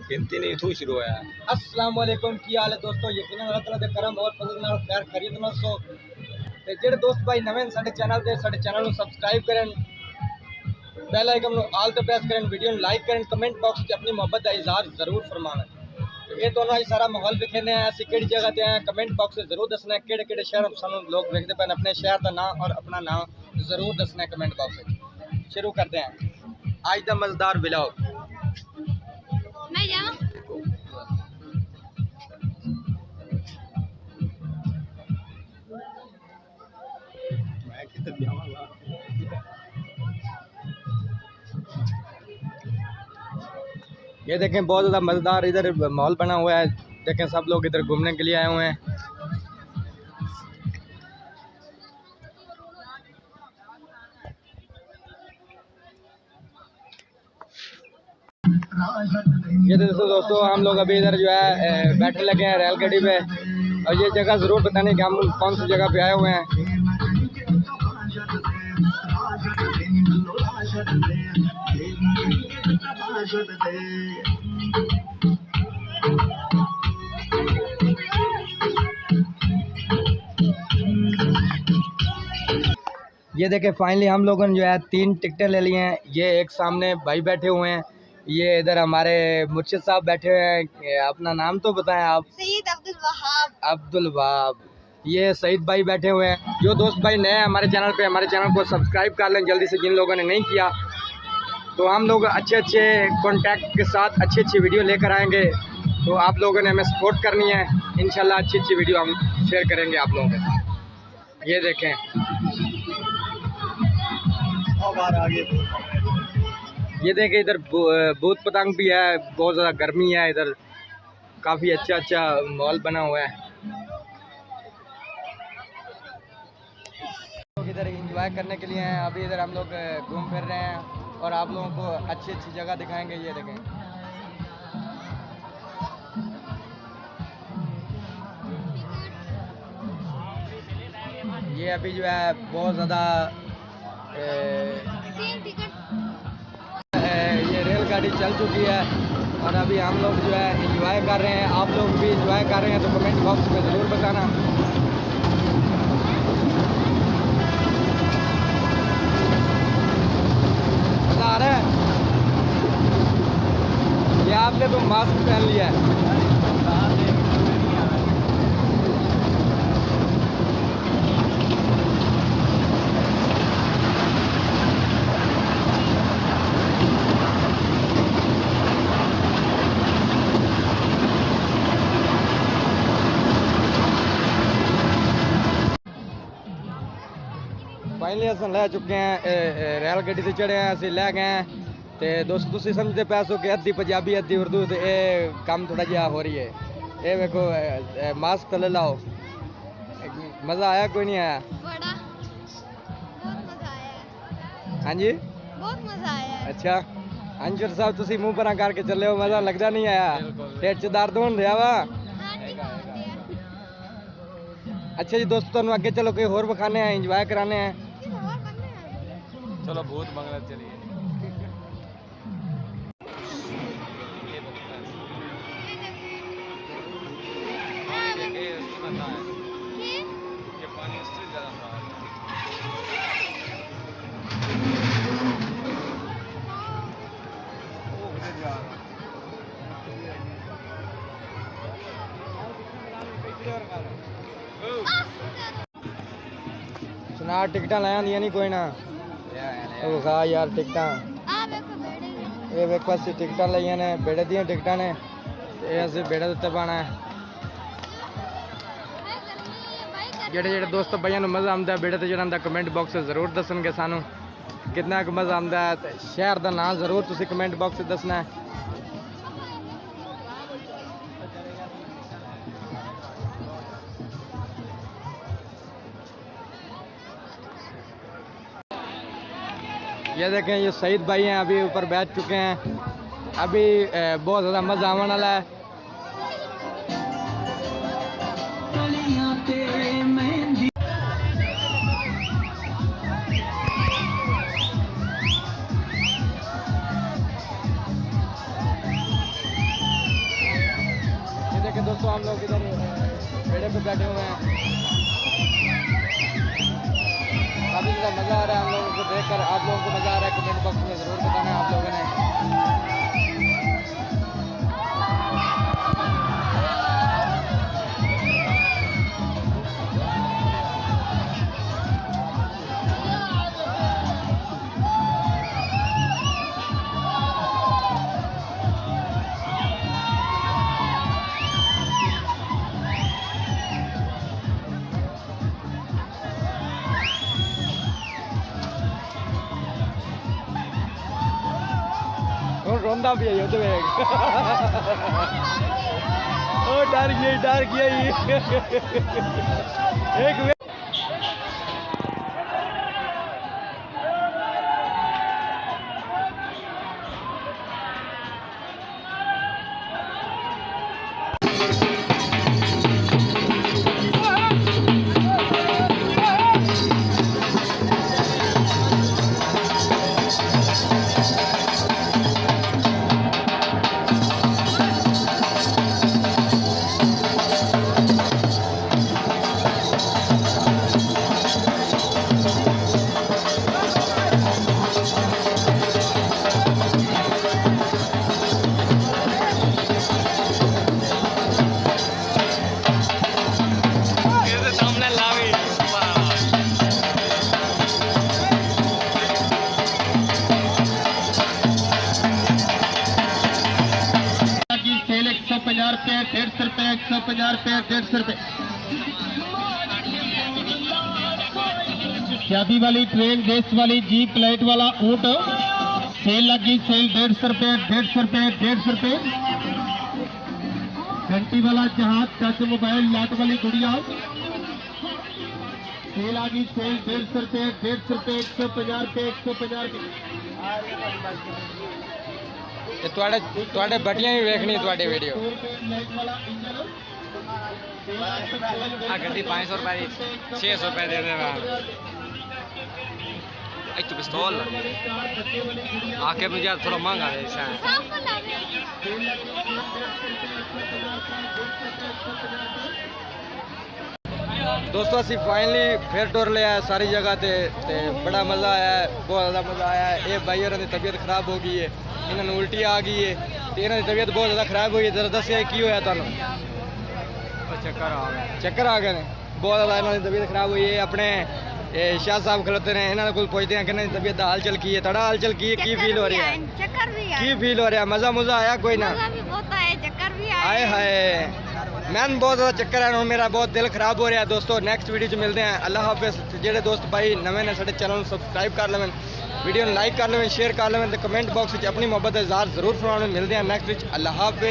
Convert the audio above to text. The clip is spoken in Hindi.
गिनती नहीं थू शुरू है। अस्सलाम वालेकुम, की हाल है दोस्तों। यकीनन अल्लाह ताला दे करम और फजल नाल खैर खैरियत नाल सो ते जेड़े दोस्त भाई नवे साडे चैनल ਨੂੰ सब्सक्राइब करन, बेल आइकन ਨੂੰ आल ते प्रेस करन, वीडियो ਨੂੰ लाइक करन, कमेंट बॉक्स च अपनी मोहब्बत का इजहार जरूर फरमावें। तो ये दोनों ही सारा माहौल दिखेने हैं, असं किहड़ी जगह ते हैं कमेंट बॉक्स में जरूर दसना है। किहड़े शहर सानू लोग देखते पे, अपने शहर का नाम और अपना नाम जरूर दसना है कमेंट बॉक्स में। शुरू करते हैं आज का मजेदार व्लॉग। ये देखें बहुत ज़्यादा मज़ेदार इधर माहौल बना हुआ है। देखें सब लोग इधर घूमने के लिए आए हुए हैं। ये दोस्तों हम लोग अभी इधर जो है बैठे लगे हैं रेलगाड़ी पे, और ये जगह ज़रूर बताने कि हम कौन सी जगह पे आए हुए हैं। ये देखें फाइनली हम लोगों ने जो है 3 टिकटें ले ली हैं। ये एक सामने भाई बैठे हुए हैं, ये इधर हमारे मुर्शिद साहब बैठे हुए हैं। अपना नाम तो बताएं आप। सईद अब्दुल वहाब। अब्दुल वहाब। ये सईद भाई बैठे हुए हैं। जो दोस्त भाई नए हैं हमारे चैनल पे, हमारे चैनल को सब्सक्राइब कर लें जल्दी से, जिन लोगों ने नहीं किया। तो हम लोग अच्छे कॉन्टैक्ट के साथ अच्छी वीडियो लेकर आएंगे, तो आप लोगों ने हमें सपोर्ट करनी है। इंशाल्लाह अच्छी वीडियो हम शेयर करेंगे आप लोगों के साथ। ये देखें ये देखें इधर भूत पतंग भी है, बहुत ज़्यादा गर्मी है इधर, काफ़ी अच्छा माहौल बना हुआ है। लोग इधर एंजॉय करने के लिए हैं। अभी इधर हम लोग घूम फिर रहे हैं और आप लोगों को अच्छी जगह दिखाएंगे। ये देखें ये अभी जो है बहुत ज़्यादा ये रेलगाड़ी चल चुकी है और अभी हम लोग जो है एंजॉय कर रहे हैं। आप लोग भी एंजॉय कर रहे हैं तो कमेंट बॉक्स में ज़रूर बताना। मज़ा आ रहा है। ये आपने तो मास्क पहन लिया है। फाइनली अस लै चुके हैं, रेलगड्डी से चढ़े हैं, असं लै गए हैं। तो दोस्त तुम समझते पैसो कि अद्धी पंजाबी अद्धी उर्दू, तो ये काम थोड़ा जिहा हो रही है। ये देखो मास्क तले लाओ। मज़ा आया कोई नहीं आया? बड़ा बहुत मजा आया। हाँ जी बहुत मजा आया। अच्छा अंजुर साहब तुम मुँह पर करके चले हो, मज़ा लगता नहीं आया? पेट च दर्द होने दिया वा? अच्छा जी दोस्तों तुम अगे चलो कोई होर विखाने हैं, इंजॉय कराने हैं। चलो भूत बंगला चलिए। पानी इससे ज़्यादा सुना टिकटा लाया दिया नहीं कोई ना खा यार टिकटा। ये वेखो असी टिकटा लाइया ने, बेड़े दियां टिकटा ने, ये असी बेड़े उत्ते पाना है। जेड़े दोस्त भाइयों को मज़ा आता है बेड़े ते चढ़न दा कमेंट बॉक्स में जरूर दसणगे सानू कितना क मज़ा आता है। शहर का नाम जरूर तुसी कमेंट बॉक्स में दसना है। ये देखें ये सईद भाई हैं, अभी ऊपर बैठ चुके हैं। अभी बहुत ज़्यादा मज़ा आने वाला है। तमाम लोग इधर पेड़े पे बैठे हुए हैं। काफ़ी ज़्यादा मज़ा आ रहा है हम लोगों को देखकर। आप लोगों को मज़ा आ रहा है कमेंट बॉक्स में ज़रूर बताना आप लोगों ने। रोंदा भी है तो ओ डर गया ये एक सेल 150 रुपये, 150 रुपये, 150 रुपये, 150 रुपये। शादी वाली ट्रेन, देश वाली जीप, लाइट वाला ऊँट सेल लगी। सेल 150 रुपये, 150 रुपये, 150 रुपये। घंटी वाला जहाज, टच मोबाइल, लाइट वाली गुड़िया सेल आ गई। सेल 150 रुपये, 150 रुपये, 150 रुपये, 150 रुपये। ਤੁਹਾਡੇ ਬਟੀਆਂ ਵੀ ਵੇਖਣੀ ਤੁਹਾਡੀ ਵੀਡੀਓ। आ गड्डी 500 रुपए की 600 रुपए दे देगा। एक तो पिस्तौल आके मुझे थोड़ा महंगा है ऐसा। दोस्तों असी फाइनली फिर टुर लिया सारी जगह ते बड़ा मज़ा आया है, बहुत ज़्यादा मज़ा आया है। ये भाई होर की तबीयत खराब हो गई है, इन्होंने उल्टी आ गई है तो इन्हों की तबीयत बहुत ज़्यादा खराब हुई है। जरा दसिया की होया तुहानू? चक्कर आ गया। चक्कर आ गए ने, बहुत ज़्यादा इन्हों की तबीयत खराब हुई है। अपने शाह साहब खलोते हैं, इन्होंने को पूछते हैं कि इन्हों की तबीयत हाल चल की है, थोड़ा हाल चल की है, की फील हो रही है? चक्कर भी की फील हो रहा है? मज़ा मुज़ा आया कोई ना? मज़ा भी बहुत आया, चक्कर भी आए हाय मैन बहुत ज़्यादा चक्कर है, मेरा बहुत दिल खराब हो रहा है। दोस्तों नेक्स्ट वीडियो च मिलते हैं। अल्लाह हाफिज़। जेडे दोस्त भाई नवे ने साडे चैनल को सबसक्राइब कर लेवें, वीडियो लाइक कर लेवें, शेयर कर लेवें, तो कमेंट बॉक्स में अपनी मोहब्बत इज़हार जरूर फरमावें। मिलते हैं नेक्स्ट वीडियो। अल्लाह हाफिज़।